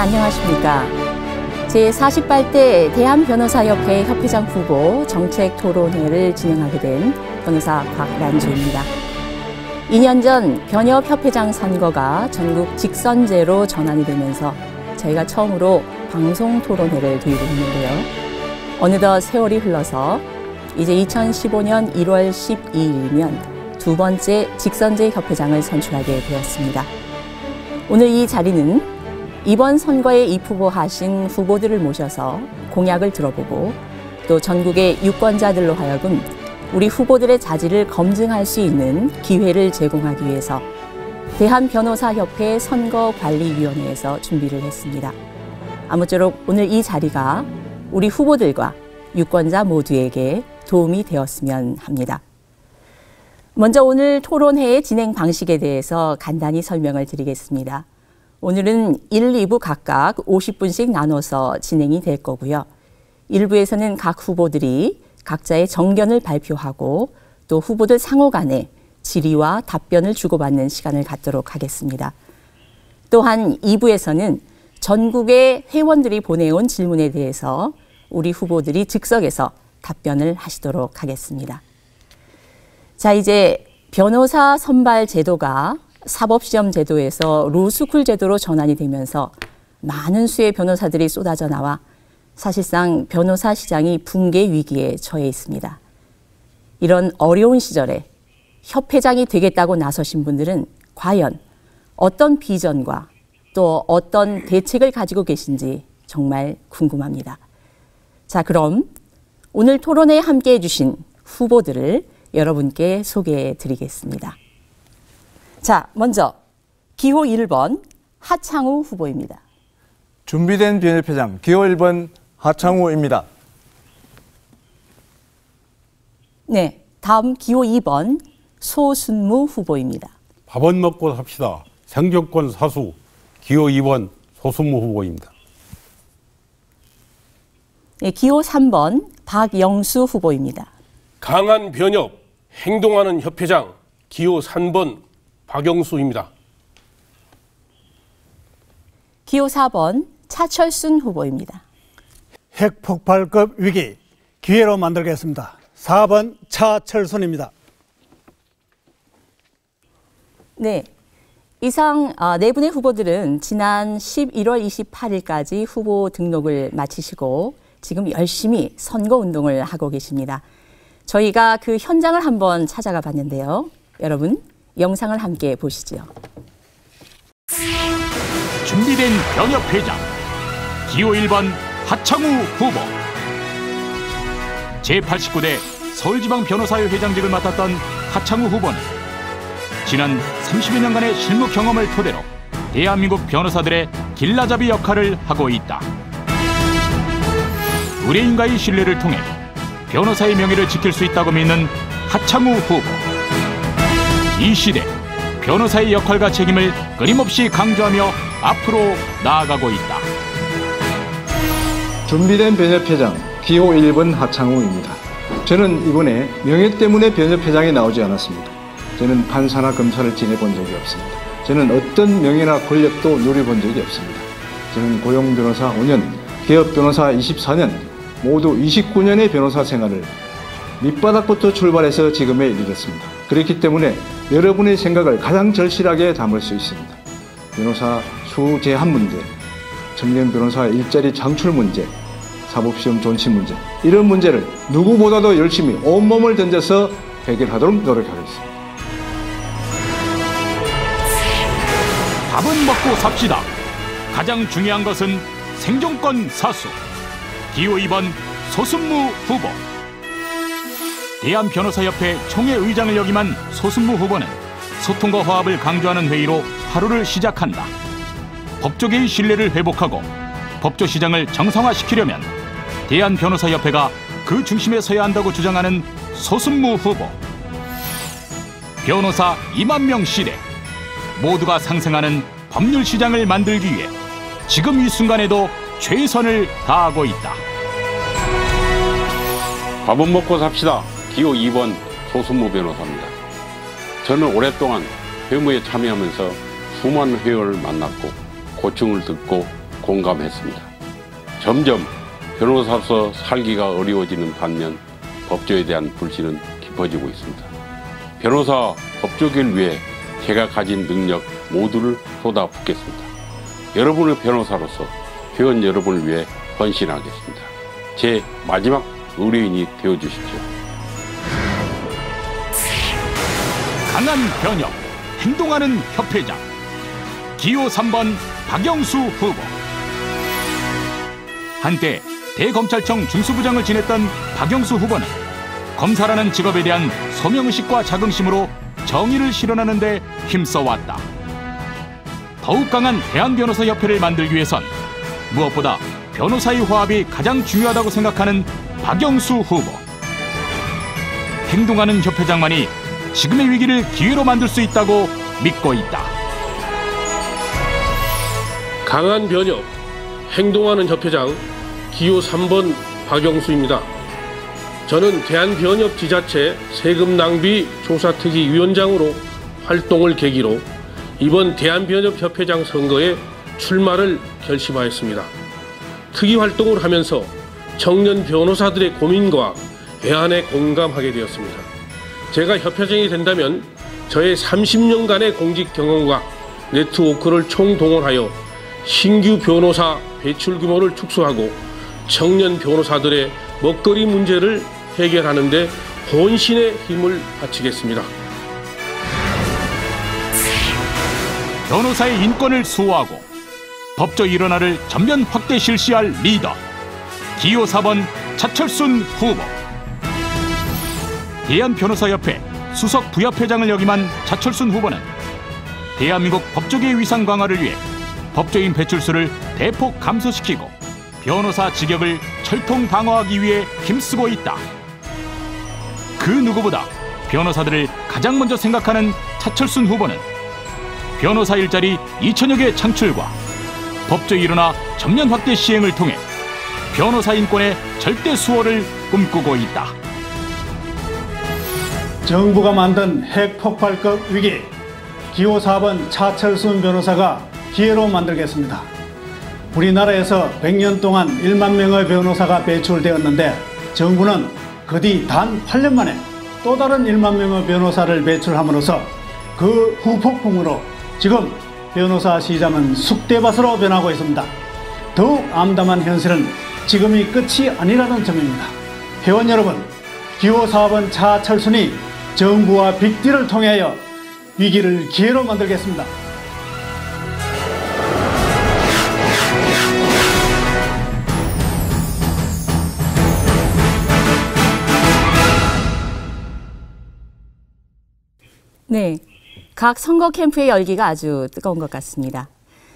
안녕하십니까. 제48대 대한변호사협회 협회장 후보 정책 토론회를 진행하게 된 변호사 곽란주입니다. 2년 전 변협협회장 선거가 전국 직선제로 전환이 되면서 저희가 처음으로 방송 토론회를 도입했는데요. 어느덧 세월이 흘러서 이제 2015년 1월 12일이면 두 번째 직선제 협회장을 선출하게 되었습니다. 오늘 이 자리는 이번 선거에 입후보하신 후보들을 모셔서 공약을 들어보고 또 전국의 유권자들로 하여금 우리 후보들의 자질을 검증할 수 있는 기회를 제공하기 위해서 대한변호사협회 선거관리위원회에서 준비를 했습니다. 아무쪼록 오늘 이 자리가 우리 후보들과 유권자 모두에게 도움이 되었으면 합니다. 먼저 오늘 토론회의 진행 방식에 대해서 간단히 설명을 드리겠습니다. 오늘은 1, 2부 각각 50분씩 나눠서 진행이 될 거고요. 1부에서는 각 후보들이 각자의 정견을 발표하고 또 후보들 상호 간에 질의와 답변을 주고받는 시간을 갖도록 하겠습니다. 또한 2부에서는 전국의 회원들이 보내온 질문에 대해서 우리 후보들이 즉석에서 답변을 하시도록 하겠습니다. 자, 이제 변호사 선발 제도가 사법시험 제도에서 로스쿨 제도로 전환이 되면서 많은 수의 변호사들이 쏟아져 나와 사실상 변호사 시장이 붕괴 위기에 처해 있습니다. 이런 어려운 시절에 협회장이 되겠다고 나서신 분들은 과연 어떤 비전과 또 어떤 대책을 가지고 계신지 정말 궁금합니다. 자, 그럼 오늘 토론회에 함께해 주신 후보들을 여러분께 소개해 드리겠습니다. 자, 먼저 기호 1번 하창우 후보입니다. 준비된 변협회장 기호 1번 하창우입니다. 네, 다음 기호 2번 소순무 후보입니다. 밥은 먹고 삽시다. 생존권 사수 기호 2번 소순무 후보입니다. 네, 기호 3번 박영수 후보입니다. 강한 변협, 행동하는 협회장 기호 3번 박영수입니다. 기호 4번 차철순 후보입니다. 핵폭발급 위기 기회로 만들겠습니다. 4번 차철순입니다. 네, 이상 네 분의 후보들은 지난 11월 28일까지 후보 등록을 마치시고 지금 열심히 선거운동을 하고 계십니다. 저희가 그 현장을 한번 찾아가 봤는데요. 여러분, 영상을 함께 보시죠. 준비된 변협회장 기호 1번 하창우 후보. 제89대 서울지방 변호사회 회장직을 맡았던 하창우 후보는 지난 30여 년간의 실무 경험을 토대로 대한민국 변호사들의 길라잡이 역할을 하고 있다. 의뢰인과의 신뢰를 통해 변호사의 명예를 지킬 수 있다고 믿는 하창우 후보. 이 시대 변호사의 역할과 책임을 끊임없이 강조하며 앞으로 나아가고 있다. 준비된 변협회장 기호 1번 하창우입니다. 저는 이번에 명예 때문에 변협회장에 나오지 않았습니다. 저는 판사나 검사를 지내본 적이 없습니다. 저는 어떤 명예나 권력도 누려본 적이 없습니다. 저는 고용 변호사 5년, 개업 변호사 24년, 모두 29년의 변호사 생활을 밑바닥부터 출발해서 지금에 이르렀습니다. 그렇기 때문에 여러분의 생각을 가장 절실하게 담을 수 있습니다. 변호사 수 제한 문제, 청년 변호사 일자리 창출 문제, 사법시험 존치 문제, 이런 문제를 누구보다도 열심히 온몸을 던져서 해결하도록 노력하겠습니다. 밥은 먹고 삽시다. 가장 중요한 것은 생존권 사수. 기호 2번 소순무 후보. 대한변호사협회 총회의장을 역임한 소순무 후보는 소통과 화합을 강조하는 회의로 하루를 시작한다. 법조계의 신뢰를 회복하고 법조 시장을 정상화시키려면 대한변호사협회가 그 중심에 서야 한다고 주장하는 소순무 후보. 변호사 2만 명 시대. 모두가 상생하는 법률 시장을 만들기 위해 지금 이 순간에도 최선을 다하고 있다. 밥은 먹고 삽시다. 기호 2번 소순무 변호사입니다. 저는 오랫동안 회무에 참여하면서 수많은 회원을 만났고 고충을 듣고 공감했습니다. 점점 변호사로서 살기가 어려워지는 반면 법조에 대한 불신은 깊어지고 있습니다. 변호사 법조계를 위해 제가 가진 능력 모두를 쏟아붓겠습니다. 여러분의 변호사로서 회원 여러분을 위해 헌신하겠습니다. 제 마지막 의뢰인이 되어주십시오. 강한 변협, 행동하는 협회장. 기호 3번 박영수 후보. 한때 대검찰청 중수부장을 지냈던 박영수 후보는 검사라는 직업에 대한 소명의식과 자긍심으로 정의를 실현하는 데 힘써왔다. 더욱 강한 대한변호사협회를 만들기 위해선 무엇보다 변호사의 화합이 가장 중요하다고 생각하는 박영수 후보. 행동하는 협회장만이 지금의 위기를 기회로 만들 수 있다고 믿고 있다. 강한 변협, 행동하는 협회장 기호 3번 박영수입니다. 저는 대한변협 지자체 세금 낭비 조사특위 위원장으로 활동을 계기로 이번 대한변협 협회장 선거에 출마를 결심하였습니다. 특위 활동을 하면서 청년 변호사들의 고민과 애안에 공감하게 되었습니다. 제가 협회장이 된다면 저의 30년간의 공직 경험과 네트워크를 총동원하여 신규 변호사 배출 규모를 축소하고 청년 변호사들의 먹거리 문제를 해결하는 데 혼신의 힘을 바치겠습니다. 변호사의 인권을 수호하고 법조 일원화를 전면 확대 실시할 리더. 기호 4번 차철순 후보. 대한변호사협회 수석 부협회장을 역임한 차철순 후보는 대한민국 법조계의 위상 강화를 위해 법조인 배출수를 대폭 감소시키고 변호사 직역을 철통 방어하기 위해 힘쓰고 있다. 그 누구보다 변호사들을 가장 먼저 생각하는 차철순 후보는 변호사 일자리 2천여 개 창출과 법조 일원화 전면 확대 시행을 통해 변호사 인권의 절대 수호를 꿈꾸고 있다. 정부가 만든 핵폭발급 위기, 기호 4번 차철순 변호사가 기회로 만들겠습니다. 우리나라에서 100년 동안 1만 명의 변호사가 배출되었는데 정부는 그 뒤 단 8년 만에 또 다른 1만 명의 변호사를 배출함으로써 그 후폭풍으로 지금 변호사 시장은 쑥대밭으로 변하고 있습니다. 더욱 암담한 현실은 지금이 끝이 아니라는 점입니다. 회원 여러분, 기호 4번 차철순이 정부와 빅딜을 통하여 위기를 기회로 만들겠습니다. 네, 각 선거 캠프의 열기가 아주 뜨거운 것 같습니다.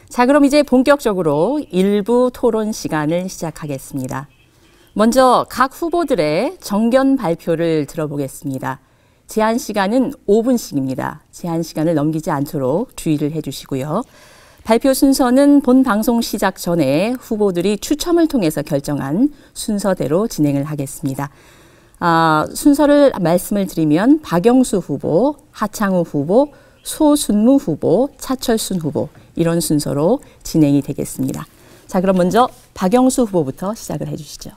자, 그럼 이제 본격적으로 일부 토론 시간을 시작하겠습니다. 먼저 각 후보들의 정견 발표를 들어보겠습니다. 제한 시간은 5분씩입니다. 제한 시간을 넘기지 않도록 주의를 해주시고요. 발표 순서는 본 방송 시작 전에 후보들이 추첨을 통해서 결정한 순서대로 진행을 하겠습니다. 순서를 말씀을 드리면 박영수 후보, 하창우 후보, 소순무 후보, 차철순 후보 이런 순서로 진행이 되겠습니다. 자, 그럼 먼저 박영수 후보부터 시작을 해주시죠.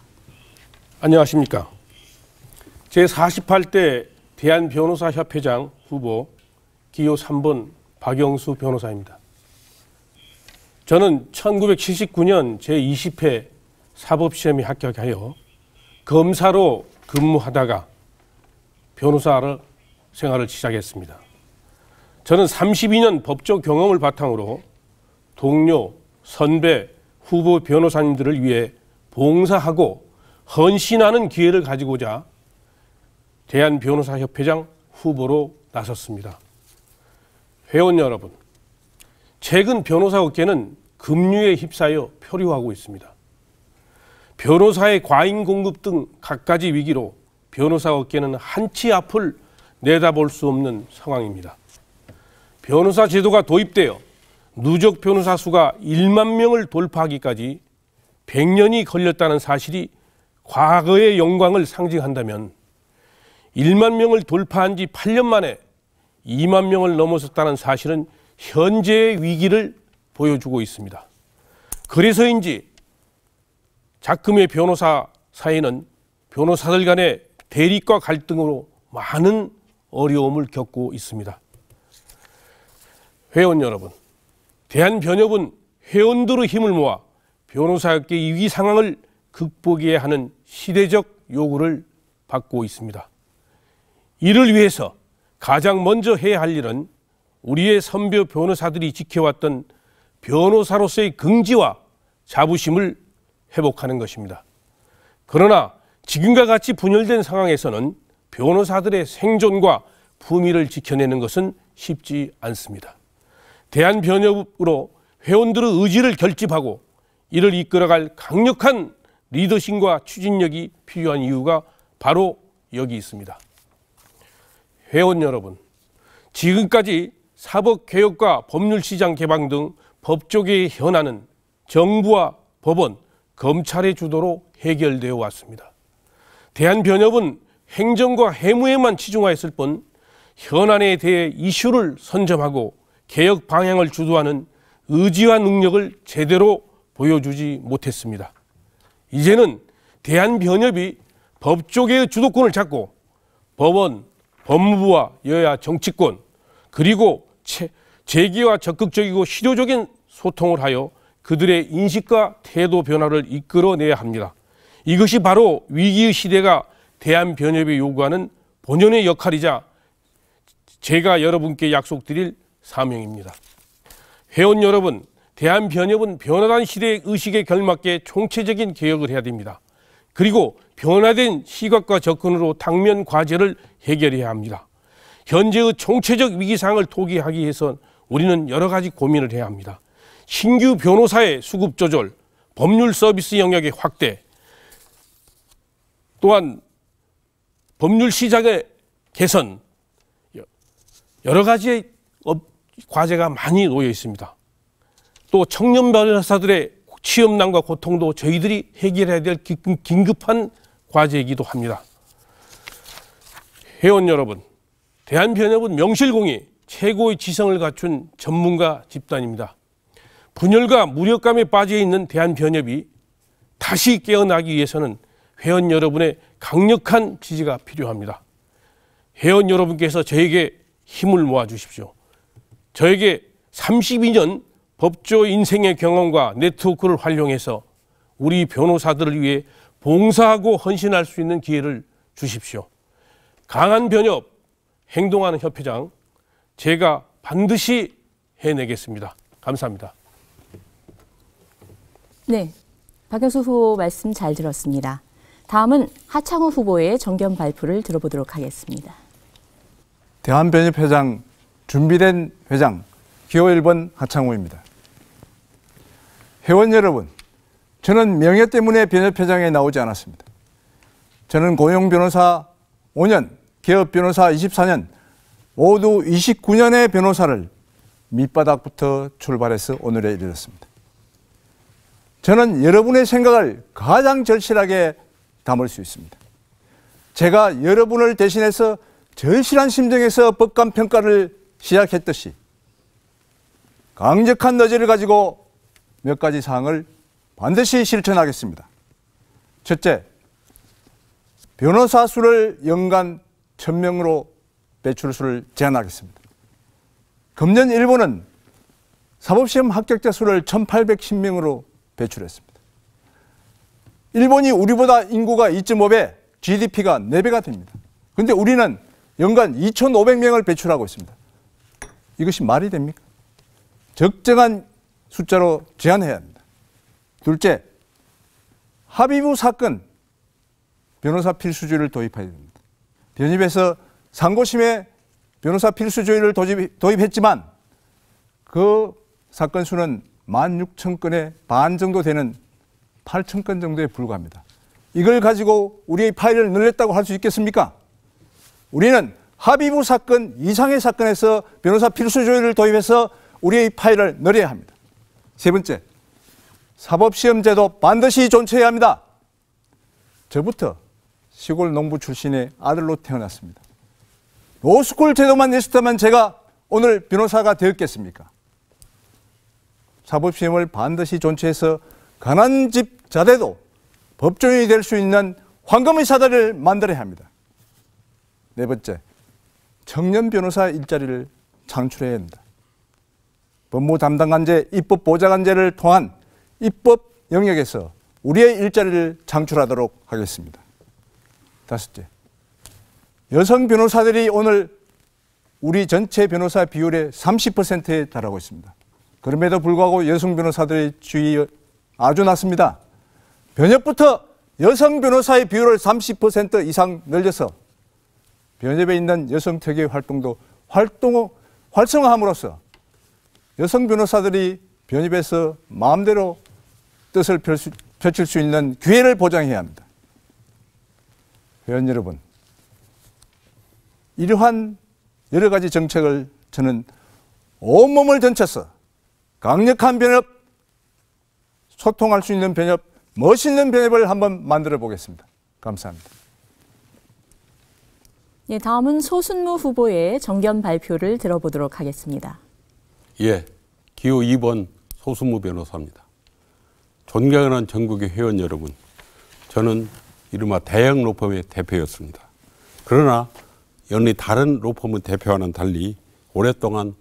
안녕하십니까. 제48대 대한변호사협회장 후보 기호 3번 박영수 변호사입니다. 저는 1979년 제20회 사법시험에 합격하여 검사로 근무하다가 변호사 생활을 시작했습니다. 저는 32년 법조 경험을 바탕으로 동료, 선배, 후보 변호사님들을 위해 봉사하고 헌신하는 기회를 가지고자 대한변호사협회장 후보로 나섰습니다. 회원 여러분, 최근 변호사 업계는 급류에 휩싸여 표류하고 있습니다. 변호사의 과잉 공급 등 갖가지 위기로 변호사 업계는 한치 앞을 내다볼 수 없는 상황입니다. 변호사 제도가 도입되어 누적 변호사 수가 1만 명을 돌파하기까지 100년이 걸렸다는 사실이 과거의 영광을 상징한다면 1만 명을 돌파한 지 8년 만에 2만 명을 넘어섰다는 사실은 현재의 위기를 보여주고 있습니다. 그래서인지 작금의 변호사 사이는 변호사들 간의 대립과 갈등으로 많은 어려움을 겪고 있습니다. 회원 여러분, 대한변협은 회원들의 힘을 모아 변호사업계의 위기 상황을 극복해야 하는 시대적 요구를 받고 있습니다. 이를 위해서 가장 먼저 해야 할 일은 우리의 선배 변호사들이 지켜왔던 변호사로서의 긍지와 자부심을 회복하는 것입니다. 그러나 지금과 같이 분열된 상황에서는 변호사들의 생존과 품위를 지켜내는 것은 쉽지 않습니다. 대한변협으로 회원들의 의지를 결집하고 이를 이끌어갈 강력한 리더십과 추진력이 필요한 이유가 바로 여기 있습니다. 회원 여러분, 지금까지 사법개혁과 법률시장 개방 등 법조계의 현안은 정부와 법원, 검찰의 주도로 해결되어 왔습니다. 대한변협은 행정과 해무에만 치중하였을 뿐 현안에 대해 이슈를 선점하고 개혁 방향을 주도하는 의지와 능력을 제대로 보여주지 못했습니다. 이제는 대한변협이 법조계의 주도권을 잡고 법원, 법무부와 여야 정치권 그리고 재계와 적극적이고 실효적인 소통을 하여 그들의 인식과 태도 변화를 이끌어내야 합니다. 이것이 바로 위기의 시대가 대한변협이 요구하는 본연의 역할이자 제가 여러분께 약속드릴 사명입니다. 회원 여러분, 대한변협은 변화된 시대의 의식에 걸맞게 총체적인 개혁을 해야 됩니다. 그리고 변화된 시각과 접근으로 당면 과제를 해결해야 합니다. 현재의 총체적 위기상을 토기하기 위해선 우리는 여러 가지 고민을 해야 합니다. 신규 변호사의 수급 조절, 법률 서비스 영역의 확대, 또한 법률 시장의 개선, 여러 가지의 과제가 많이 놓여 있습니다. 또 청년 변호사들의 취업난과 고통도 저희들이 해결해야 될 긴급한 과제이기도 합니다. 회원 여러분, 대한변협은 명실공히 최고의 지성을 갖춘 전문가 집단입니다. 분열과 무력감에 빠져 있는 대한변협이 다시 깨어나기 위해서는 회원 여러분의 강력한 지지가 필요합니다. 회원 여러분께서 저에게 힘을 모아 주십시오. 저에게 32년 법조 인생의 경험과 네트워크를 활용해서 우리 변호사들을 위해 봉사하고 헌신할 수 있는 기회를 주십시오. 강한 변협, 행동하는 협회장, 제가 반드시 해내겠습니다. 감사합니다. 네, 박영수 후보 말씀 잘 들었습니다. 다음은 하창우 후보의 정견 발표를 들어보도록 하겠습니다. 대한변협 회장, 준비된 회장, 기호 1번 하창우입니다. 회원 여러분, 저는 명예 때문에 변협회장에 나오지 않았습니다. 저는 고용 변호사 5년, 개업 변호사 24년, 모두 29년의 변호사를 밑바닥부터 출발해서 오늘에 이르렀습니다. 저는 여러분의 생각을 가장 절실하게 담을 수 있습니다. 제가 여러분을 대신해서 절실한 심정에서 법관 평가를 시작했듯이 강력한 너지를 가지고 몇 가지 사항을 반드시 실천하겠습니다. 첫째, 변호사 수를 연간 1000명으로 배출수를 제한하겠습니다. 금년 일본은 사법시험 합격자 수를 1810명으로 배출했습니다. 일본이 우리보다 인구가 2.5배, GDP가 4배가 됩니다. 그런데 우리는 연간 2500명을 배출하고 있습니다. 이것이 말이 됩니까? 적정한 숫자로 제한해야 합니다. 둘째, 합의부 사건 변호사 필수조율을 도입해야 됩니다. 변협에서 상고심에 변호사 필수조율을 도입했지만 그 사건 수는 16,000건의 반 정도 되는 8,000건 정도에 불과합니다. 이걸 가지고 우리의 파일을 늘렸다고 할 수 있겠습니까? 우리는 합의부 사건 이상의 사건에서 변호사 필수조율을 도입해서 우리의 파일을 늘려야 합니다. 세 번째, 사법시험제도 반드시 존치해야 합니다. 저부터 시골 농부 출신의 아들로 태어났습니다. 로스쿨 제도만 있었다면 제가 오늘 변호사가 되었겠습니까? 사법시험을 반드시 존치해서 가난 집 자대도 법조인이 될 수 있는 황금의 사다리를 만들어야 합니다. 네 번째, 청년 변호사 일자리를 창출해야 합니다. 법무 담당관제, 입법 보좌관제를 통한 입법 영역에서 우리의 일자리를 창출하도록 하겠습니다. 다섯째, 여성 변호사들이 오늘 우리 전체 변호사 비율의 30%에 달하고 있습니다. 그럼에도 불구하고 여성 변호사들의 지위가 아주 낮습니다. 변협부터 여성 변호사의 비율을 30% 이상 늘려서 변협에 있는 여성 특위 활동도 활성화함으로써 여성 변호사들이 변협에서 마음대로 뜻을 펼칠 수 있는 기회를 보장해야 합니다. 회원 여러분, 이러한 여러 가지 정책을 저는 온몸을 전쳐서 강력한 변협, 소통할 수 있는 변협, 멋있는 변협을 한번 만들어 보겠습니다. 감사합니다. 예, 다음은 소순무 후보의 정견 발표를 들어보도록 하겠습니다. 예, 기호 2번 소순무 변호사입니다. 존경하는 전국의 회원 여러분, 저는 이른바 대형 로펌의 대표였습니다. 그러나 연히 다른 로펌의 대표와는 달리 오랫동안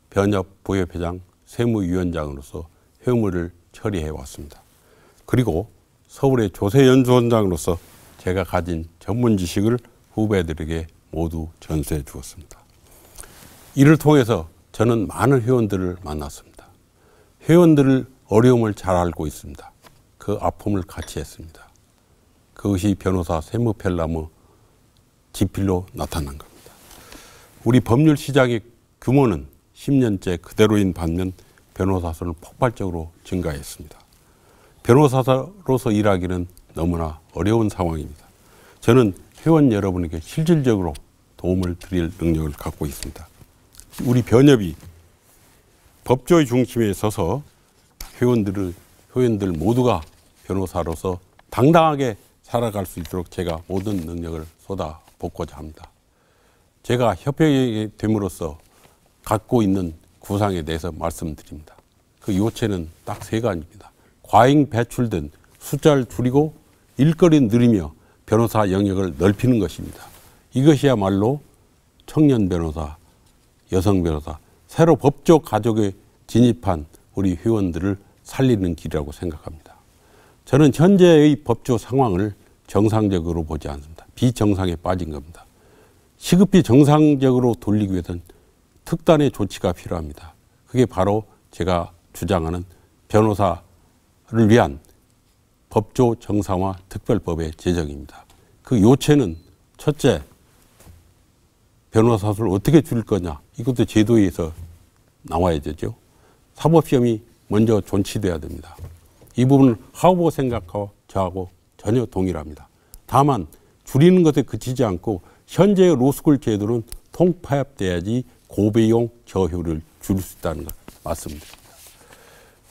변협 부협회장, 세무위원장으로서 회무를 처리해 왔습니다. 그리고 서울의 조세연수원장으로서 제가 가진 전문 지식을 후배들에게 모두 전수해 주었습니다. 이를 통해서 저는 많은 회원들을 만났습니다. 회원들을 어려움을 잘 알고 있습니다. 그 아픔을 같이 했습니다. 그것이 변호사 세무펠람의 지필로 나타난 겁니다. 우리 법률 시장의 규모는 10년째 그대로인 반면 변호사 수는 폭발적으로 증가했습니다. 변호사로서 일하기는 너무나 어려운 상황입니다. 저는 회원 여러분에게 실질적으로 도움을 드릴 능력을 갖고 있습니다. 우리 변협이 법조의 중심에 서서 회원들 모두가 변호사로서 당당하게 살아갈 수 있도록 제가 모든 능력을 쏟아붓고자 합니다. 제가 협회에 됨으로써 갖고 있는 구상에 대해서 말씀드립니다. 그 요체는 딱 3가지입니다. 과잉 배출된 숫자를 줄이고 일거리를 늘리며 변호사 영역을 넓히는 것입니다. 이것이야말로 청년 변호사, 여성 변호사, 새로 법조 가족에 진입한 우리 회원들을 살리는 길이라고 생각합니다. 저는 현재의 법조 상황을 정상적으로 보지 않습니다. 비정상에 빠진 겁니다. 시급히 정상적으로 돌리기 위해서는 특단의 조치가 필요합니다. 그게 바로 제가 주장하는 변호사를 위한 법조 정상화 특별법의 제정입니다. 그 요체는 첫째, 변호사 수를 어떻게 줄일 거냐. 이것도 제도에서 나와야 되죠. 사법시험이 먼저 존치돼야 됩니다. 이 부분은 하고 생각하고 저하고 전혀 동일합니다. 다만 줄이는 것에 그치지 않고 현재의 로스쿨 제도는 통파협돼야지 고비용 저효를 줄일 수 있다는 걸 말씀드립니다.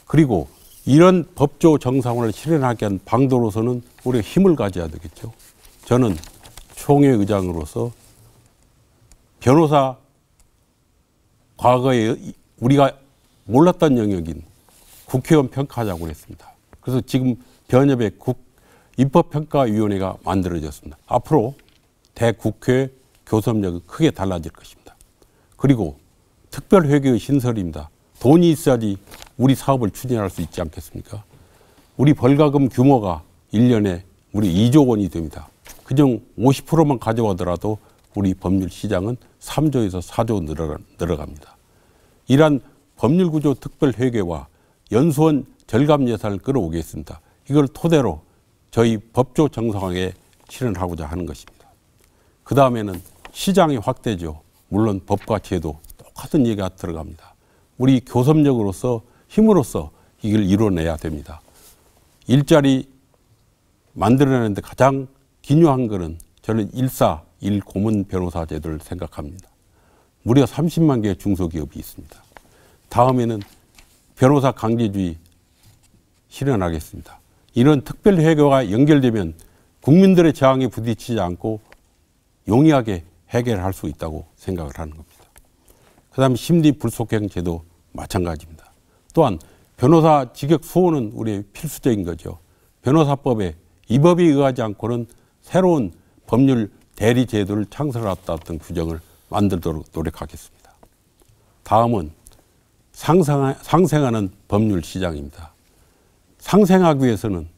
그리고 이런 법조 정상화를 실현하기 위한 방도로서는 우리가 힘을 가져야 되겠죠. 저는 총회 의장으로서 변호사 과거에 우리가 몰랐던 영역인 국회의원 평가하자고 했습니다. 그래서 지금 변협의 입법평가위원회가 만들어졌습니다. 앞으로 대국회 교섭력이 크게 달라질 것입니다. 그리고 특별회계의 신설입니다. 돈이 있어야지 우리 사업을 추진할 수 있지 않겠습니까? 우리 벌가금 규모가 1년에 우리 2조 원이 됩니다. 그중 50%만 가져가더라도 우리 법률 시장은 3조에서 4조 늘어갑니다. 이러한 법률구조 특별회계와 연수원 절감 예산을 끌어오겠습니다. 이걸 토대로 저희 법조 정상화에 실현하고자 하는 것입니다. 그 다음에는 시장의 확대죠. 물론 법과 제도 똑같은 얘기가 들어갑니다. 우리 교섭력으로서 힘으로써 이걸 이뤄내야 됩니다. 일자리 만들어내는데 가장 기묘한 것은 저는 1 고문 변호사 제도를 생각합니다. 무려 30만 개의 중소기업이 있습니다. 다음에는 변호사 강제주의 실현하겠습니다. 이런 특별회계와 연결되면 국민들의 저항에 부딪히지 않고 용이하게 해결할 수 있다고 생각을 하는 겁니다. 그 다음에 심리불속행 제도 마찬가지입니다. 또한 변호사 직역 수호는 우리의 필수적인 거죠. 변호사법에 이 법에 의하지 않고는 새로운 법률 대리 제도를 창설하였던 규정을 만들도록 노력하겠습니다. 다음은 상생하는 법률 시장입니다. 상생하기 위해서는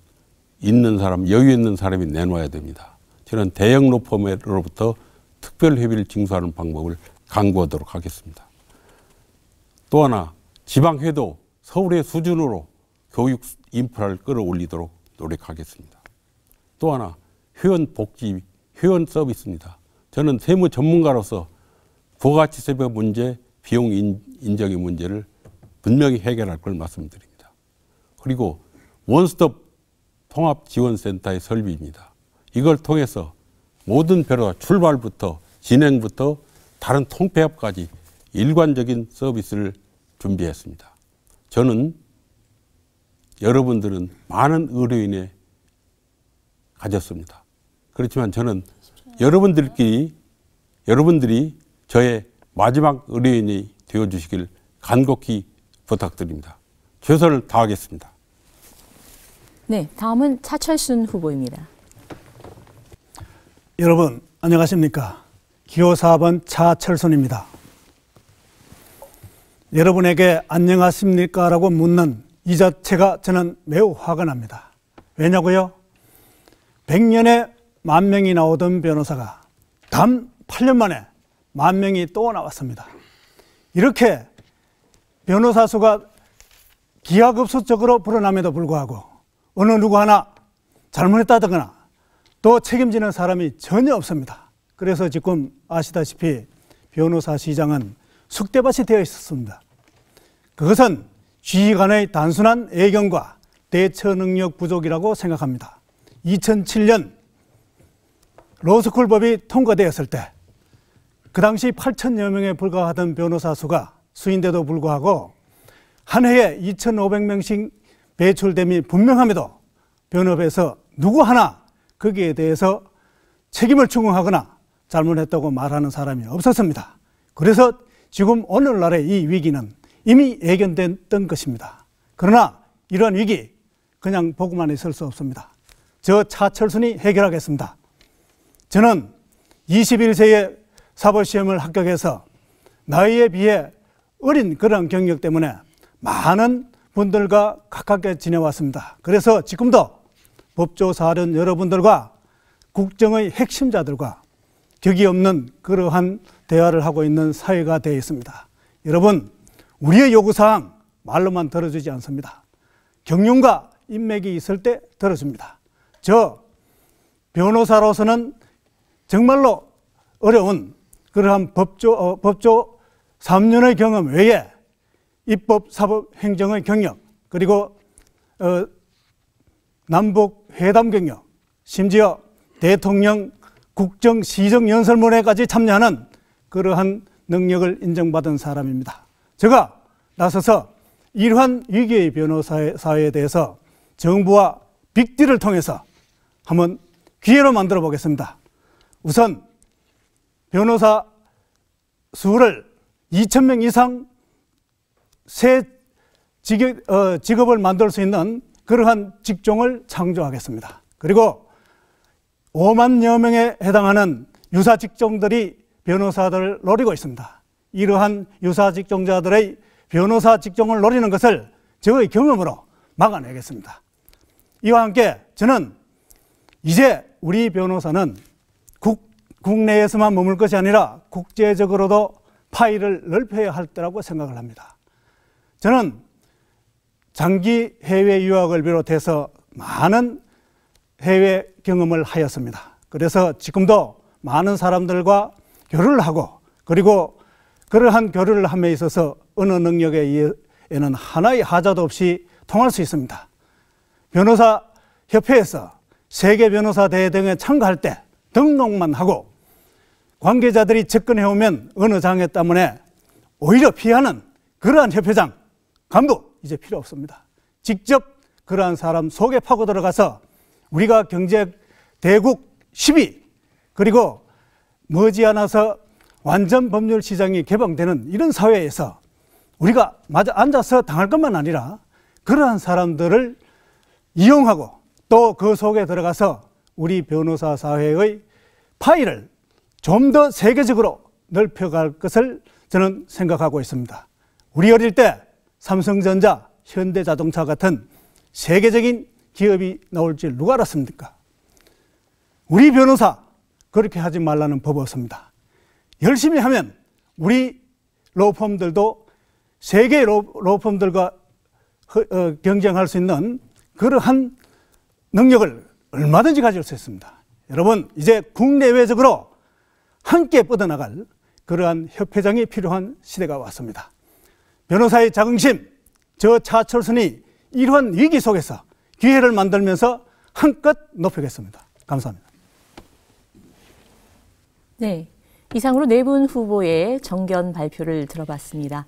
있는 사람, 여유 있는 사람이 내놓아야 됩니다. 저는 대형 로펌으로부터 특별 회비를 징수하는 방법을 강구하도록 하겠습니다. 또 하나, 지방회도 서울의 수준으로 교육 인프라를 끌어올리도록 노력하겠습니다. 또 하나, 회원 복지, 회원 서비스입니다. 저는 세무 전문가로서 부가가치세법 문제, 비용 인정의 문제를 분명히 해결할 걸 말씀드립니다. 그리고 원스톱 통합지원센터의 설비입니다. 이걸 통해서 모든 변호사 출발부터 진행부터 다른 통폐합까지 일관적인 서비스를 준비했습니다. 저는 여러분들은 많은 의뢰인에 가졌습니다. 그렇지만 저는 여러분들이 저의 마지막 의뢰인이 되어주시길 간곡히 부탁드립니다. 최선을 다하겠습니다. 네, 다음은 차철순 후보입니다. 여러분 안녕하십니까? 기호 4번 차철순입니다. 여러분에게 안녕하십니까? 라고 묻는 이 자체가 저는 매우 화가 납니다. 왜냐고요? 100년에 10,000명이 나오던 변호사가 단 8년 만에 10,000명이 또 나왔습니다. 이렇게 변호사 수가 기하급수적으로 불어남에도 불구하고 어느 누구 하나 잘못했다거나 또 책임지는 사람이 전혀 없습니다. 그래서 지금 아시다시피 변호사 시장은 쑥대밭이 되어 있었습니다. 그것은 지휘관의 단순한 애경과 대처 능력 부족이라고 생각합니다. 2007년 로스쿨법이 통과되었을 때 그 당시 8,000여 명에 불과하던 변호사 수가 수인데도 불구하고 한 해에 2,500명씩 배출됨이 분명함에도 변협에서 누구 하나 거기에 대해서 책임을 추궁하거나 잘못했다고 말하는 사람이 없었습니다. 그래서 지금 오늘날의 이 위기는 이미 예견됐던 것입니다. 그러나 이러한 위기 그냥 보고만 있을 수 없습니다. 저 차철순이 해결하겠습니다. 저는 21세에 사법시험을 합격해서 나이에 비해 어린 그런 경력 때문에 많은 분들과 가깝게 지내왔습니다. 그래서 지금도 법조사련 여러분들과 국정의 핵심자들과 격이 없는 그러한 대화를 하고 있는 사회가 되어 있습니다. 여러분, 우리의 요구사항 말로만 들어주지 않습니다. 경륜과 인맥이 있을 때 들어줍니다. 저 변호사로서는 정말로 어려운 그러한 법조 3년의 경험 외에 입법, 사법, 행정의 경력, 그리고 남북 회담 경력, 심지어 대통령 국정 시정 연설문회까지 참여하는 그러한 능력을 인정받은 사람입니다. 제가 나서서 이러한 위기의 변호사에 대해서 정부와 빅딜을 통해서 한번 기회로 만들어 보겠습니다. 우선 변호사 수를 2,000명 이상 새 직업을 만들 수 있는 그러한 직종을 창조하겠습니다. 그리고 50,000여 명에 해당하는 유사 직종들이 변호사들을 노리고 있습니다. 이러한 유사 직종자들의 변호사 직종을 노리는 것을 저의 경험으로 막아내겠습니다. 이와 함께 저는 이제 우리 변호사는 국내에서만 머물 것이 아니라 국제적으로도 파일을 넓혀야 할 때라고 생각을 합니다. 저는 장기 해외 유학을 비롯해서 많은 해외 경험을 하였습니다. 그래서 지금도 많은 사람들과 교류를 하고, 그리고 그러한 교류를 함에 있어서 언어 능력에는 하나의 하자도 없이 통할 수 있습니다. 변호사 협회에서 세계 변호사 대회 등에 참가할 때 등록만 하고 관계자들이 접근해오면 어느 장애 때문에 오히려 피하는 그러한 협회장, 감독 이제 필요 없습니다. 직접 그러한 사람 속에 파고 들어가서 우리가 경제 대국 10위, 그리고 머지않아서 완전 법률 시장이 개방되는 이런 사회에서 우리가 마저 앉아서 당할 것만 아니라 그러한 사람들을 이용하고 또 그 속에 들어가서 우리 변호사 사회의 파일을 좀 더 세계적으로 넓혀갈 것을 저는 생각하고 있습니다. 우리 어릴 때 삼성전자, 현대자동차 같은 세계적인 기업이 나올 줄 누가 알았습니까? 우리 변호사 그렇게 하지 말라는 법 없습니다. 열심히 하면 우리 로펌들도 세계 로펌들과 경쟁할 수 있는 그러한 능력을 얼마든지 가질 수 있습니다. 여러분, 이제 국내외적으로 함께 뻗어나갈 그러한 협회장이 필요한 시대가 왔습니다. 변호사의 자긍심, 저 차철순이 이러한 위기 속에서 기회를 만들면서 한껏 높이겠습니다. 감사합니다. 네, 이상으로 네 분 후보의 정견 발표를 들어봤습니다.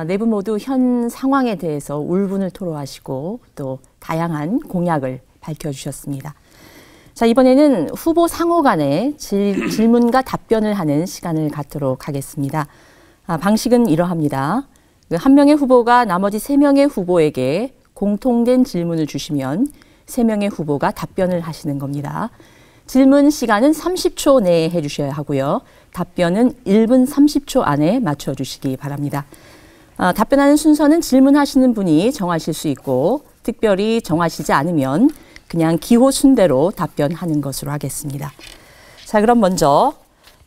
네 분 모두 현 상황에 대해서 울분을 토로하시고 또 다양한 공약을 밝혀주셨습니다. 자, 이번에는 후보 상호 간에 질문과 답변을 하는 시간을 갖도록 하겠습니다. 방식은 이러합니다. 한 명의 후보가 나머지 3명의 후보에게 공통된 질문을 주시면 3명의 후보가 답변을 하시는 겁니다. 질문 시간은 30초 내에 해주셔야 하고요. 답변은 1분 30초 안에 맞춰주시기 바랍니다. 답변하는 순서는 질문하시는 분이 정하실 수 있고 특별히 정하시지 않으면 그냥 기호 순대로 답변하는 것으로 하겠습니다. 자, 그럼 먼저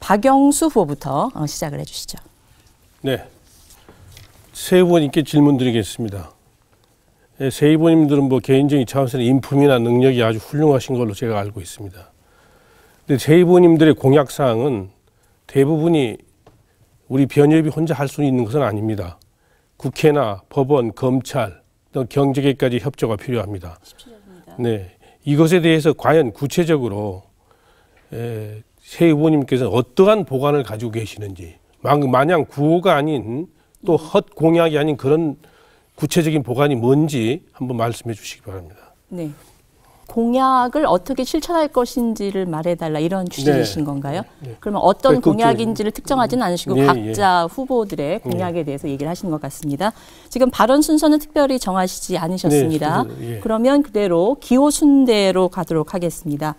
박영수 후보부터 시작을 해주시죠. 네, 세 후보님께 질문 드리겠습니다. 세 후보님들은 뭐 개인적인 차원에서 인품이나 능력이 아주 훌륭하신 걸로 제가 알고 있습니다. 근데 세 후보님들의 공약 사항은 대부분이 우리 변협이 혼자 할 수 있는 것은 아닙니다. 국회나 법원, 검찰, 또 경제계까지 협조가 필요합니다. 네, 이것에 대해서 과연 구체적으로 세 후보님께서 어떠한 보관을 가지고 계시는지, 마냥 구호가 아닌 또 헛 공약이 아닌 그런 구체적인 보관이 뭔지 한번 말씀해 주시기 바랍니다. 네, 공약을 어떻게 실천할 것인지를 말해달라 이런 취지이신 건가요? 네. 그러면 어떤 공약인지를 특정하지는 않으시고 예, 각자 후보들의 공약에 대해서 얘기를 하시는 것 같습니다. 지금 발언 순서는 특별히 정하시지 않으셨습니다. 네, 그러면 그대로 기호 순대로 가도록 하겠습니다.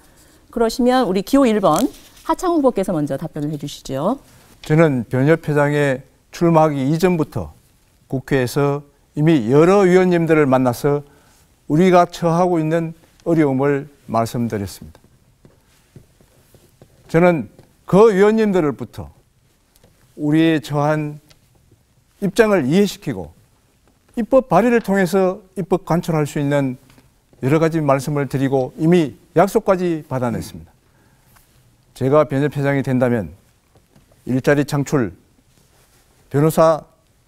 그러시면 우리 기호 1번 하창 후보께서 먼저 답변을 해주시죠. 저는 변협회장에 출마하기 이전부터 국회에서 이미 여러 위원님들을 만나서 우리가 처하고 있는 어려움을 말씀드렸습니다. 저는 그 위원님들로부터 우리의 처한 입장을 이해시키고 입법 발의를 통해서 입법 관철할 수 있는 여러 가지 말씀을 드리고 이미 약속까지 받아냈습니다. 제가 변협회장이 된다면 일자리 창출, 변호사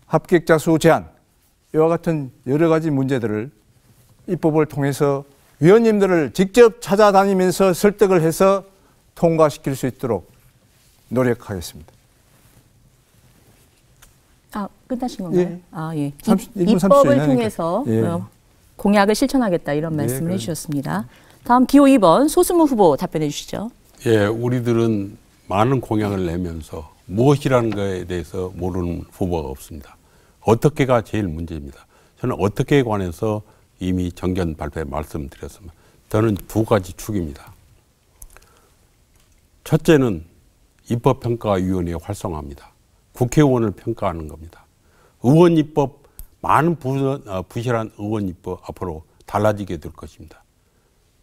합격자 수 제한, 이와 같은 여러 가지 문제들을 입법을 통해서 위원님들을 직접 찾아다니면서 설득을 해서 통과시킬 수 있도록 노력하겠습니다. 끝나신 건가요? 예. 예. 1분 30초 입법을 이내니까. 통해서 예. 공약을 실천하겠다 이런 말씀을 해주셨습니다. 다음 기호 2번 소승우 후보 답변해 주시죠. 예, 우리들은 많은 공약을 내면서 무엇이라는 것에 대해서 모르는 후보가 없습니다. 어떻게가 제일 문제입니다. 저는 어떻게에 관해서 이미 정견 발표에 말씀드렸습니다. 저는 두 가지 축입니다. 첫째는 입법평가위원회 활성화입니다. 국회의원을 평가하는 겁니다. 의원 입법, 많은 부실한 의원 입법 앞으로 달라지게 될 것입니다.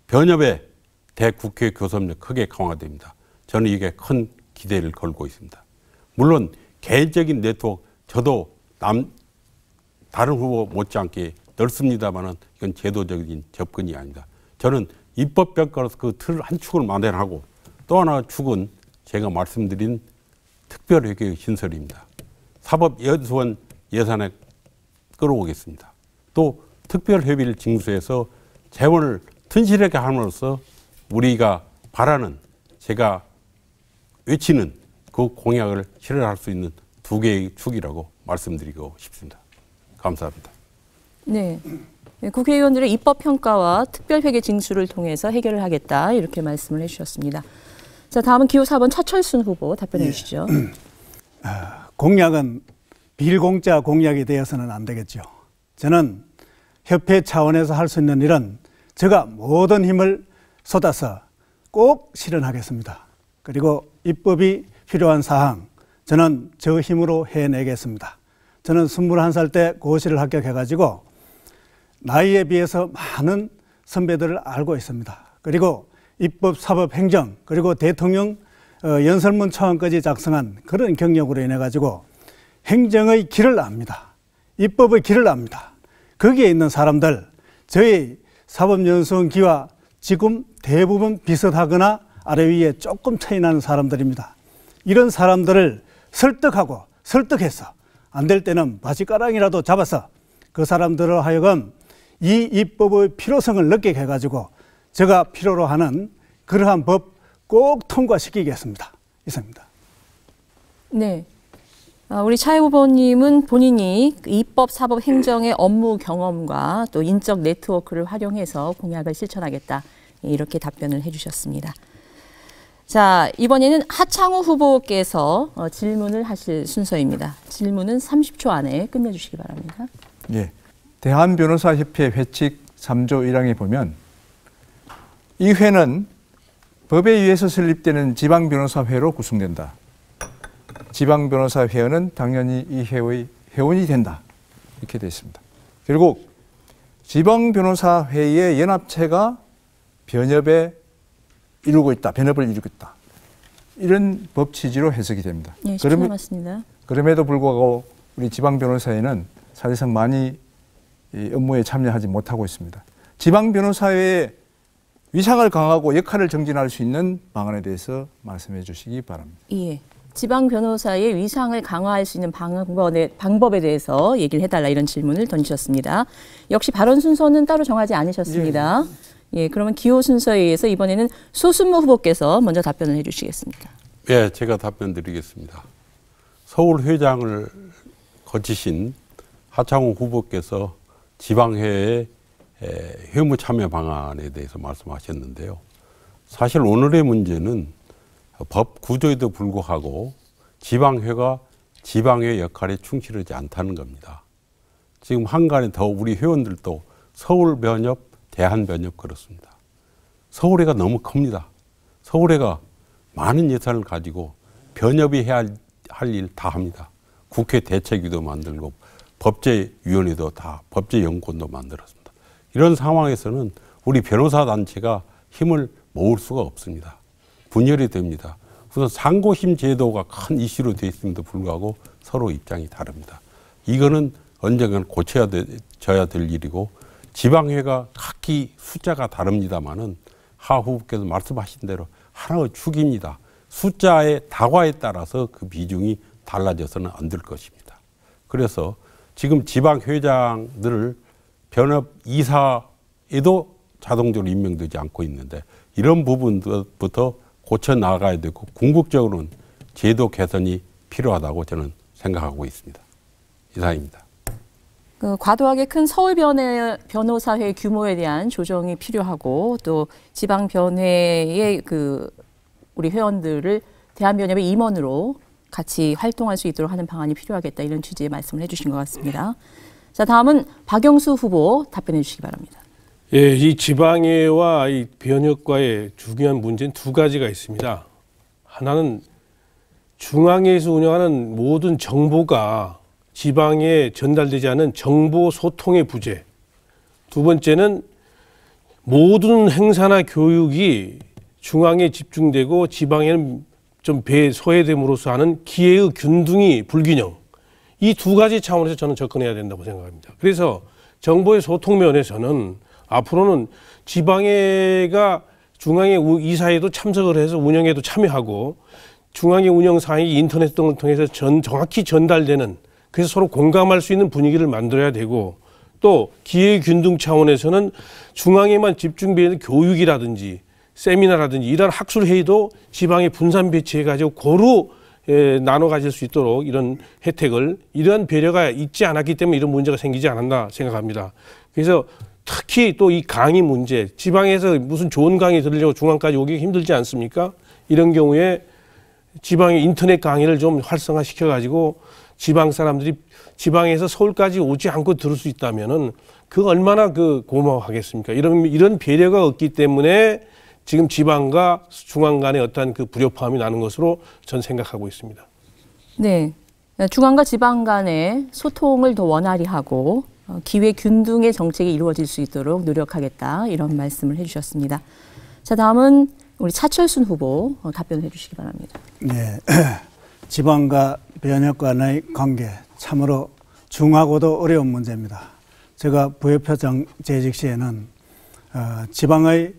변협의 대국회 교섭력 크게 강화됩니다. 저는 이게 큰 기대를 걸고 있습니다. 물론 개인적인 네트워크, 저도 다른 후보 못지않게 넓습니다만은 이건 제도적인 접근이 아닙니다. 저는 입법평가로서 그 틀 한 축을 마련하고 또 하나 축은 제가 말씀드린 특별회계 신설입니다. 사법연수원 예산에 끌어오겠습니다. 또 특별회비를 징수해서 재원을 튼실하게 함으로써 우리가 바라는, 제가 외치는 그 공약을 실현할 수 있는 두 개의 축이라고 말씀드리고 싶습니다. 감사합니다. 네, 국회의원들의 입법평가와 특별회계 징수를 통해서 해결을 하겠다 이렇게 말씀을 해주셨습니다. 자, 다음은 기호 4번 차철순 후보 답변해 주시죠. 공약은 빌공짜 공약이 되어서는 안 되겠죠. 저는 협회 차원에서 할 수 있는 일은 제가 모든 힘을 쏟아서 꼭 실현하겠습니다. 그리고 입법이 필요한 사항 저는 저 힘으로 해내겠습니다. 저는 21살 때 고시를 합격해가지고 나이에 비해서 많은 선배들을 알고 있습니다. 그리고 입법, 사법, 행정 그리고 대통령 연설문 초안까지 작성한 그런 경력으로 인해 가지고 행정의 길을 압니다. 입법의 길을 압니다. 거기에 있는 사람들 저희 사법연수원기와 지금 대부분 비슷하거나 아래 위에 조금 차이 나는 사람들입니다. 이런 사람들을 설득하고 설득해서 안 될 때는 바지가랑이라도 잡아서 그 사람들을 하여금 이 입법의 필요성을 느끼게 해가지고 제가 필요로 하는 그러한 법 꼭 통과시키겠습니다. 이상입니다. 네. 우리 차혜 후보님은 본인이 입법, 사법, 행정의 업무 경험과 또 인적 네트워크를 활용해서 공약을 실천하겠다. 이렇게 답변을 해주셨습니다. 자, 이번에는 하창우 후보께서 질문을 하실 순서입니다. 질문은 30초 안에 끝내주시기 바랍니다. 예. 대한변호사협회 회칙 3조 1항에 보면 이 회는 법에 의해서 설립되는 지방변호사회로 구성된다. 지방변호사회원은 당연히 이 회의 회원이 된다. 이렇게 되어 있습니다. 결국 지방변호사회의 연합체가 변협을 이루고 있다. 이런 법 취지로 해석이 됩니다. 네, 10초 남았습니다. 그럼에도 불구하고 우리 지방변호사회는 사실상 많이 이 업무에 참여하지 못하고 있습니다. 지방변호사회의 위상을 강화하고 역할을 정진할 수 있는 방안에 대해서 말씀해 주시기 바랍니다. 예. 지방 변호사의 위상을 강화할 수 있는 방법에 대해서 얘기를 해달라 이런 질문을 던지셨습니다. 역시 발언 순서는 따로 정하지 않으셨습니다. 예, 그러면 기호 순서에 의해서 이번에는 소순무 후보께서 먼저 답변을 해주시겠습니다. 예, 제가 답변 드리겠습니다. 서울회장을 거치신 하창우 후보께서 지방회의 회무 참여 방안에 대해서 말씀하셨는데요. 사실 오늘의 문제는 법 구조에도 불구하고 지방회가 지방회 역할에 충실하지 않다는 겁니다. 지금 한간에 더 우리 회원들도 서울변협, 대한변협 그렇습니다. 서울회가 너무 큽니다. 서울회가 많은 예산을 가지고 변협이 해야 할 일 다 합니다. 국회 대책위도 만들고 법제위원회도 다 법제연구원도 만들었습니다. 이런 상황에서는 우리 변호사 단체가 힘을 모을 수가 없습니다. 분열이 됩니다. 우선 상고심 제도가 큰 이슈로 되어 있음에도 불구하고 서로 입장이 다릅니다. 이거는 언젠간 고쳐져야 될 일이고 지방회가 각기 숫자가 다릅니다마는 하 후보께서 말씀하신 대로 하나의 축입니다. 숫자의 다과에 따라서 그 비중이 달라져서는 안 될 것입니다. 그래서 지금 지방회장들을 변협 이사에도 자동적으로 임명되지 않고 있는데 이런 부분부터 고쳐 나가야 되고 궁극적으로는 제도 개선이 필요하다고 저는 생각하고 있습니다. 이상입니다. 과도하게 큰 서울 변호사회 규모에 대한 조정이 필요하고 또 지방 변회의 우리 회원들을 대한변협의 임원으로 같이 활동할 수 있도록 하는 방안이 필요하겠다 이런 취지의 말씀을 해주신 것 같습니다. 자, 다음은 박영수 후보 답변해 주시기 바랍니다. 예, 이 지방회와 이 변협과의 중요한 문제는 두 가지가 있습니다. 하나는 중앙에서 운영하는 모든 정보가 지방에 전달되지 않은 정보 소통의 부재. 두 번째는 모든 행사나 교육이 중앙에 집중되고 지방에는 좀 소외됨으로써 하는 기회의 균등이 불균형. 이 두 가지 차원에서 저는 접근해야 된다고 생각합니다. 그래서 정보의 소통 면에서는 앞으로는 지방회가 중앙의 이사회도 참석을 해서 운영에도 참여하고 중앙의 운영 사항이 인터넷 등을 통해서 정확히 전달되는 그래서 서로 공감할 수 있는 분위기를 만들어야 되고 또 기회 균등 차원에서는 중앙에만 집중되어 있는 교육이라든지 세미나라든지 이런 학술회의도 지방에 분산 배치해가지고 고루 나눠 가질 수 있도록 이런 혜택을 이러한 배려가 있지 않았기 때문에 이런 문제가 생기지 않았나 생각합니다. 그래서 특히 또 이 강의 문제, 지방에서 무슨 좋은 강의 들으려고 중앙까지 오기 힘들지 않습니까? 이런 경우에 지방의 인터넷 강의를 좀 활성화시켜 가지고 지방 사람들이 지방에서 서울까지 오지 않고 들을 수 있다면은 그 얼마나 그 고마워하겠습니까? 이런 배려가 없기 때문에 지금 지방과 중앙 간의 어떤 그 불협화음이 나는 것으로 전 생각하고 있습니다. 네. 중앙과 지방 간의 소통을 더 원활히 하고 기회 균등의 정책이 이루어질 수 있도록 노력하겠다, 이런 말씀을 해주셨습니다. 자, 다음은 우리 차철순 후보 답변해 주시기 바랍니다. 네, 지방과 변협 간의 관계 참으로 중하고도 어려운 문제입니다. 제가 부협회장 재직 시에는 지방의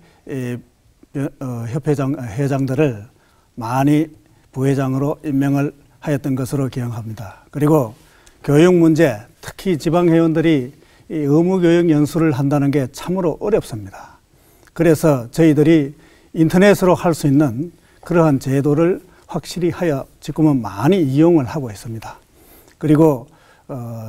회장들을 많이 부회장으로 임명을 하였던 것으로 기억합니다. 그리고 교육 문제, 특히 지방회원들이 의무교육 연수를 한다는 게 참으로 어렵습니다. 그래서 저희들이 인터넷으로 할 수 있는 그러한 제도를 확실히 하여 지금은 많이 이용을 하고 있습니다. 그리고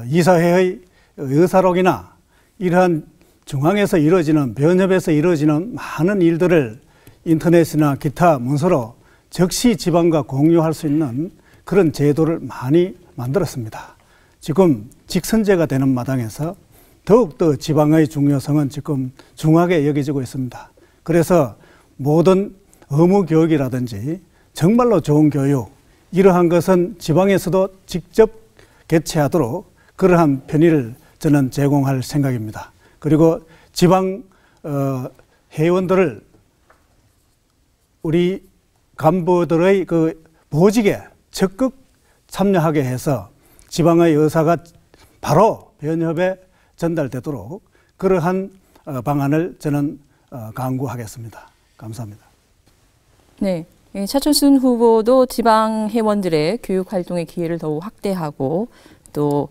이사회의 의사록이나 이러한 중앙에서 이루어지는, 변협에서 이루어지는 많은 일들을 인터넷이나 기타 문서로 즉시 지방과 공유할 수 있는 그런 제도를 많이 만들었습니다. 지금 직선제가 되는 마당에서 더욱더 지방의 중요성은 지금 중하게 여겨지고 있습니다. 그래서 모든 의무교육이라든지 정말로 좋은 교육, 이러한 것은 지방에서도 직접 개최하도록 그러한 편의를 저는 제공할 생각입니다. 그리고 지방 회원들을 우리 간부들의 그 보직에 적극 참여하게 해서 지방의 의사가 바로 변협에 전달되도록 그러한 방안을 저는 강구하겠습니다. 감사합니다. 네, 차철순 후보도 지방 회원들의 교육 활동의 기회를 더욱 확대하고 또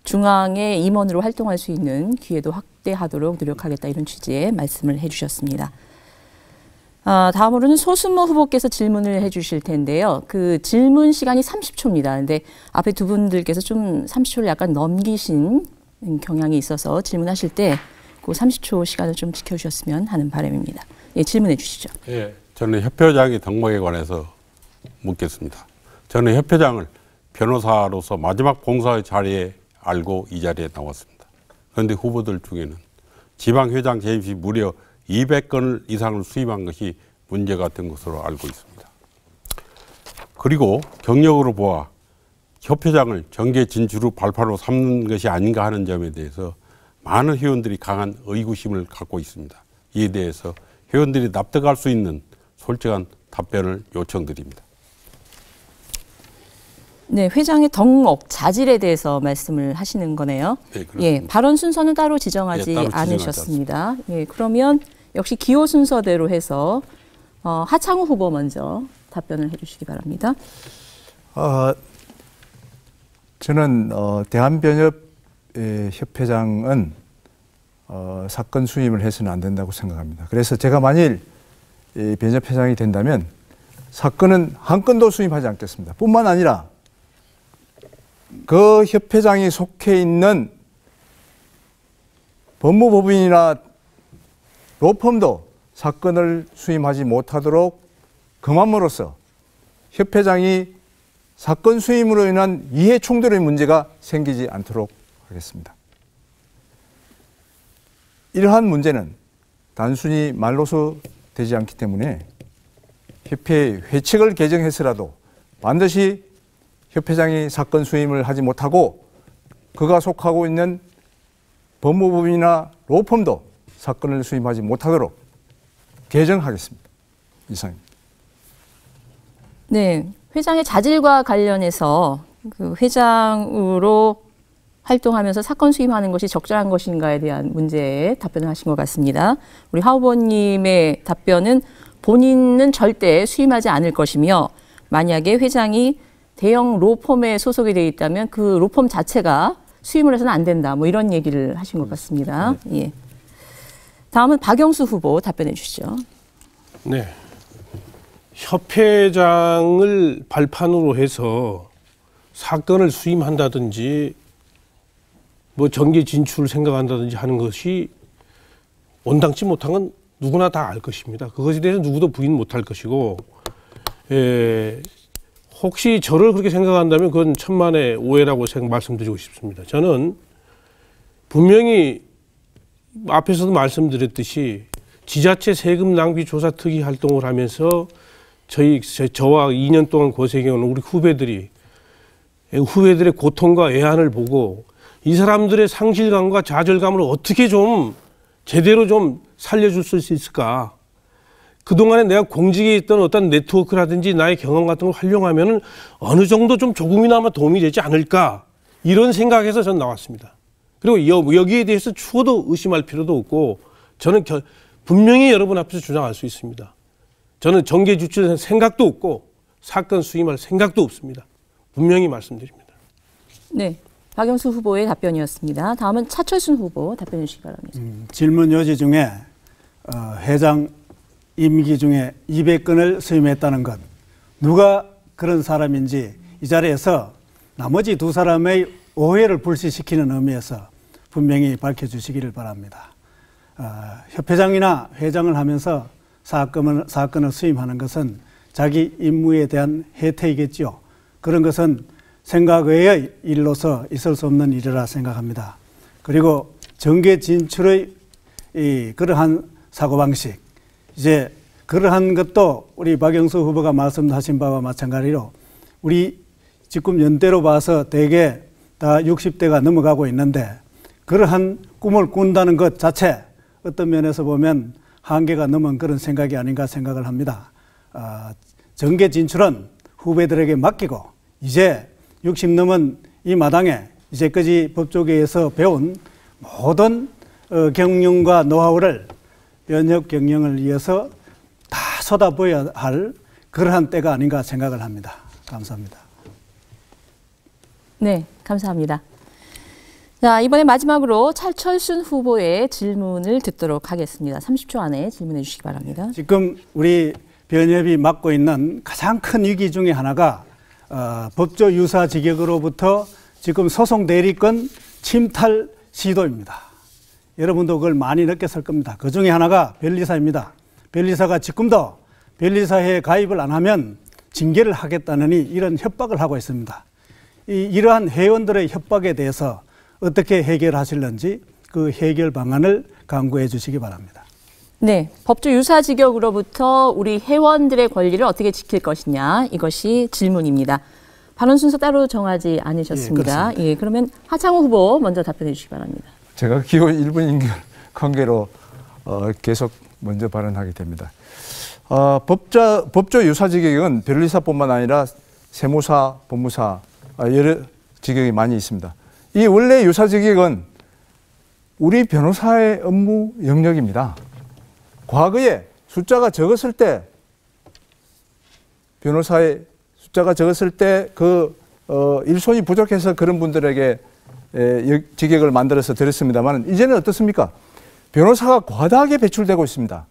중앙의 임원으로 활동할 수 있는 기회도 확대하도록 노력하겠다, 이런 취지의 말씀을 해주셨습니다. 다음으로는 소순모 후보께서 질문을 해주실 텐데요. 그 질문 시간이 30초입니다. 근데 앞에 두 분들께서 좀 30초를 약간 넘기신 경향이 있어서 질문하실 때 그 30초 시간을 좀 지켜주셨으면 하는 바람입니다. 예, 질문해 주시죠. 예, 저는 협회장의 덕목에 관해서 묻겠습니다. 저는 협회장을 변호사로서 마지막 봉사의 자리에 알고 이 자리에 나왔습니다. 그런데 후보들 중에는 지방회장 재임 시 무려 200건 이상을 수임한 것이 문제가 된 것으로 알고 있습니다. 그리고 경력으로 보아 협회장을 정계 진출 후 발판으로 삼는 것이 아닌가 하는 점에 대해서 많은 회원들이 강한 의구심을 갖고 있습니다. 이에 대해서 회원들이 납득할 수 있는 솔직한 답변을 요청드립니다. 네, 회장의 덕목, 자질에 대해서 말씀을 하시는 거네요. 네, 그렇습니다. 예, 발언 순서는 따로 지정하지 않으셨습니다. 예, 그러면 역시 기호 순서대로 해서 하창우 후보 먼저 답변을 해주시기 바랍니다. 저는 대한변협 협회장은 사건 수임을 해서는 안 된다고 생각합니다. 그래서 제가 만일 변협회장이 된다면 사건은 한 건도 수임하지 않겠습니다. 뿐만 아니라 그 협회장이 속해 있는 법무법인이나 로펌도 사건을 수임하지 못하도록 금함으로써 협회장이 사건 수임으로 인한 이해 충돌의 문제가 생기지 않도록 하겠습니다. 이러한 문제는 단순히 말로서 되지 않기 때문에 협회의 회칙을 개정해서라도 반드시 협회장이 사건 수임을 하지 못하고 그가 속하고 있는 법무법인이나 로펌도 사건을 수임하지 못하도록 개정하겠습니다. 이상입니다. 네, 회장의 자질과 관련해서 그 회장으로 활동하면서 사건 수임하는 것이 적절한 것인가에 대한 문제에 답변을 하신 것 같습니다. 우리 하 후보님의 답변은 본인은 절대 수임하지 않을 것이며 만약에 회장이 대형 로펌에 소속이 되어 있다면 그 로펌 자체가 수임을 해서는 안 된다. 뭐 이런 얘기를 하신 것 같습니다. 예. 다음은 박영수 후보 답변해 주시죠. 네. 협회장을 발판으로 해서 사건을 수임한다든지 뭐 정계 진출을 생각한다든지 하는 것이 온당치 못한 건 누구나 다 알 것입니다. 그것에 대해서 누구도 부인 못할 것이고 혹시 저를 그렇게 생각한다면 그건 천만의 오해라고 말씀드리고 싶습니다. 저는 분명히 앞에서도 말씀드렸듯이 지자체 세금 낭비 조사 특위 활동을 하면서 저와 2년 동안 고생해온 우리 후배들의 고통과 애환을 보고 이 사람들의 상실감과 좌절감을 어떻게 좀 제대로 좀 살려줄 수 있을까. 그동안에 내가 공직에 있던 어떤 네트워크라든지 나의 경험 같은 걸 활용하면 어느 정도 좀 조금이나마 도움이 되지 않을까. 이런 생각에서 전 나왔습니다. 그리고 여기에 대해서 추호도 의심할 필요도 없고 저는 분명히 여러분 앞에서 주장할 수 있습니다. 저는 정계 주출할 생각도 없고 사건 수임할 생각도 없습니다. 분명히 말씀드립니다. 네, 박영수 후보의 답변이었습니다. 다음은 차철순 후보 답변해 주시기 바랍니다. 질문 요지 중에 회장 임기 중에 200건을 수임했다는 것, 누가 그런 사람인지 이 자리에서 나머지 두 사람의 오해를 불씨시키는 의미에서 분명히 밝혀주시기를 바랍니다. 협회장이나 회장을 하면서 사건을 수임하는 것은 자기 임무에 대한 혜택이겠지요. 그런 것은 생각 외의 일로서 있을 수 없는 일이라 생각합니다. 그리고 정계 진출의 그러한 사고방식, 이제 그러한 것도 우리 박영수 후보가 말씀하신 바와 마찬가지로 우리 지금 연대로 봐서 대개 다 60대가 넘어가고 있는데 그러한 꿈을 꾼다는 것 자체 어떤 면에서 보면 한계가 넘은 그런 생각이 아닌가 생각을 합니다. 정계 진출은 후배들에게 맡기고 이제 60 넘은 이 마당에 이제까지 법조계에서 배운 모든 경영과 노하우를 변협 경영을 위해서 다 쏟아부어야 할 그러한 때가 아닌가 생각을 합니다. 감사합니다. 네, 감사합니다. 자, 이번에 마지막으로 차철순 후보의 질문을 듣도록 하겠습니다. 30초 안에 질문해 주시기 바랍니다. 지금 우리 변협이 맡고 있는 가장 큰 위기 중에 하나가 법조 유사 직역으로부터 지금 소송 대리권 침탈 시도입니다. 여러분도 그걸 많이 느꼈을 겁니다. 그 중에 하나가 변리사입니다. 변리사가 지금도 변리사에 가입을 안 하면 징계를 하겠다느니 이런 협박을 하고 있습니다. 이러한 회원들의 협박에 대해서 어떻게 해결하실는지 그 해결 방안을 강구해 주시기 바랍니다. 네, 법조 유사 직역으로부터 우리 회원들의 권리를 어떻게 지킬 것이냐, 이것이 질문입니다. 발언 순서 따로 정하지 않으셨습니다. 예, 그러면 하창우 후보 먼저 답변해 주시기 바랍니다. 제가 기호 1분 인결 관계로 계속 먼저 발언하게 됩니다. 법조 유사 직역은 변리사뿐만 아니라 세무사, 법무사 여러 직역이 많이 있습니다. 이 원래 유사 직역은 우리 변호사의 업무 영역입니다. 과거에 숫자가 적었을 때 변호사의 숫자가 적었을 때 일손이 부족해서 그런 분들에게 직역을 만들어서 드렸습니다만 이제는 어떻습니까? 변호사가 과다하게 배출되고 있습니다.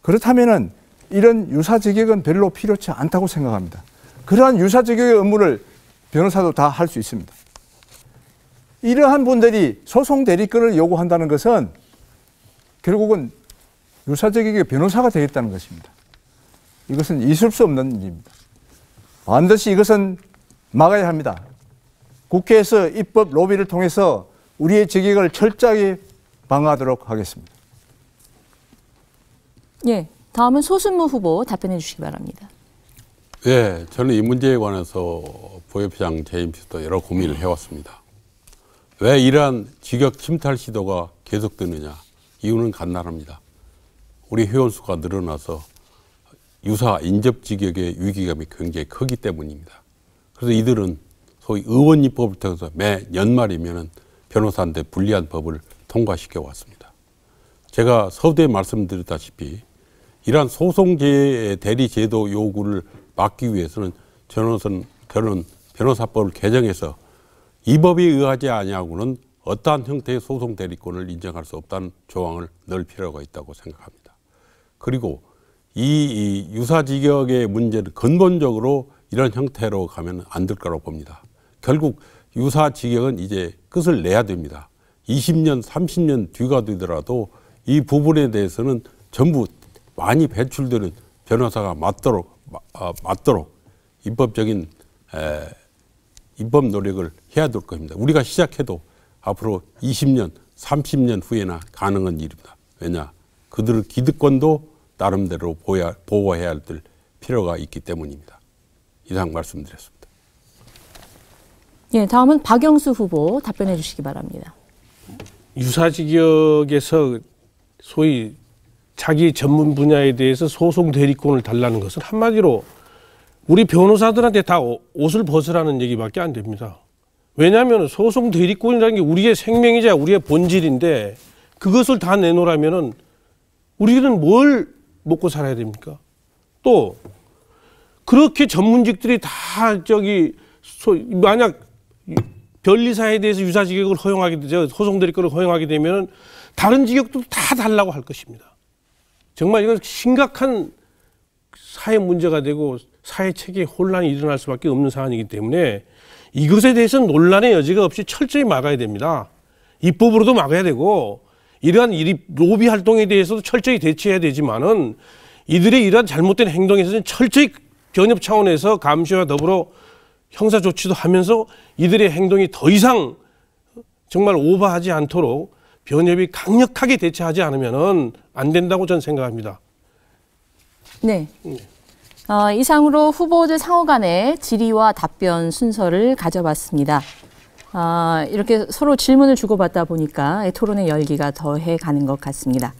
그렇다면은 이런 유사 직역은 별로 필요치 않다고 생각합니다. 그러한 유사 직역의 업무를 변호사도 다 할 수 있습니다. 이러한 분들이 소송 대리권을 요구한다는 것은 결국은 유사 직역의 변호사가 되겠다는 것입니다. 이것은 있을 수 없는 일입니다. 반드시 이것은 막아야 합니다. 국회에서 입법 로비를 통해서 우리의 직역을 철저하게 방어하도록 하겠습니다. 예, 다음은 소순무 후보 답변해 주시기 바랍니다. 예, 저는 이 문제에 관해서 부협회장 재임 시도 여러 고민을 해왔습니다. 왜 이러한 직역 침탈 시도가 계속되느냐? 이유는 간단합니다. 우리 회원 수가 늘어나서 유사 인접 직역의 위기감이 굉장히 크기 때문입니다. 그래서 이들은 소위 의원 입법을 통해서 매 연말이면은 변호사한테 불리한 법을 통과시켜 왔습니다. 제가 서두에 말씀드렸다시피 이러한 소송 대리 제도 요구를 막기 위해서는 저는 변호사법을 개정해서 이 법에 의하지 아니하고는 어떠한 형태의 소송 대리권을 인정할 수 없다는 조항을 넣을 필요가 있다고 생각합니다. 그리고 이 유사직역의 문제는 근본적으로 이런 형태로 가면 안 될 거라고 봅니다. 결국 유사직역은 이제 끝을 내야 됩니다. 20년, 30년 뒤가 되더라도 이 부분에 대해서는 전부 많이 배출되는 변호사가 맞도록 입법적인 입법 노력을 해야 될 겁니다. 우리가 시작해도 앞으로 20년, 30년 후에나 가능한 일입니다. 왜냐? 그들의 기득권도 나름대로 보호해야 될 필요가 있기 때문입니다. 이상 말씀드렸습니다. 예, 다음은 박영수 후보 답변해 주시기 바랍니다. 유사직역에서 소위 자기 전문 분야에 대해서 소송 대리권을 달라는 것은 한마디로 우리 변호사들한테 다 옷을 벗으라는 얘기밖에 안 됩니다. 왜냐하면 소송 대리권이라는 게 우리의 생명이자 우리의 본질인데 그것을 다 내놓으라면은 우리는 뭘 먹고 살아야 됩니까? 또 그렇게 전문직들이 다 만약 변리사에 대해서 유사직역을 허용하게 되죠. 소송 대리권을 허용하게 되면 다른 직역도 다 달라고 할 것입니다. 정말 이건 심각한 사회 문제가 되고 사회 체계에 혼란이 일어날 수밖에 없는 사안이기 때문에 이것에 대해서는 논란의 여지가 없이 철저히 막아야 됩니다. 입법으로도 막아야 되고 이러한 로비 활동에 대해서도 철저히 대처해야 되지만은 이들의 이러한 잘못된 행동에 대해서는 철저히 변협 차원에서 감시와 더불어 형사 조치도 하면서 이들의 행동이 더 이상 정말 오버하지 않도록 변협이 강력하게 대처하지 않으면은 안 된다고 저는 생각합니다. 네. 이상으로 후보들 상호 간의 질의와 답변 순서를 가져봤습니다. 이렇게 서로 질문을 주고받다 보니까 토론의 열기가 더해 가는 것 같습니다.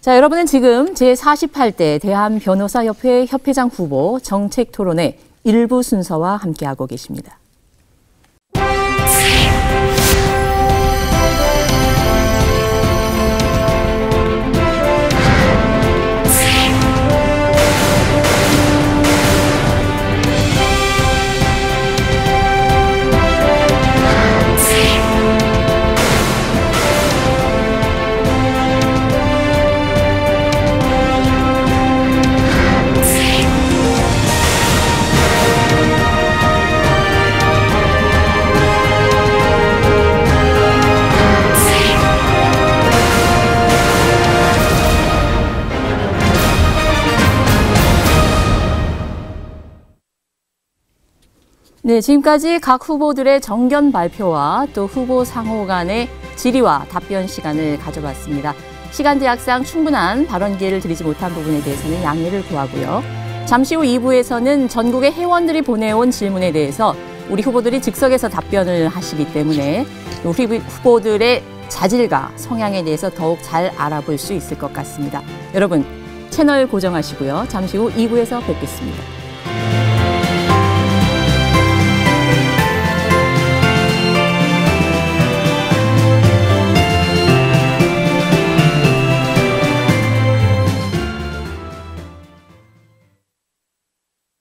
자, 여러분은 지금 제48대 대한변호사협회 협회장 후보 정책토론회 일부 순서와 함께하고 계십니다. 네, 지금까지 각 후보들의 정견 발표와 또 후보 상호 간의 질의와 답변 시간을 가져봤습니다. 시간 제약상 충분한 발언 기회를 드리지 못한 부분에 대해서는 양해를 구하고요. 잠시 후 2부에서는 전국의 회원들이 보내온 질문에 대해서 우리 후보들이 즉석에서 답변을 하시기 때문에 우리 후보들의 자질과 성향에 대해서 더욱 잘 알아볼 수 있을 것 같습니다. 여러분, 채널 고정하시고요. 잠시 후 2부에서 뵙겠습니다.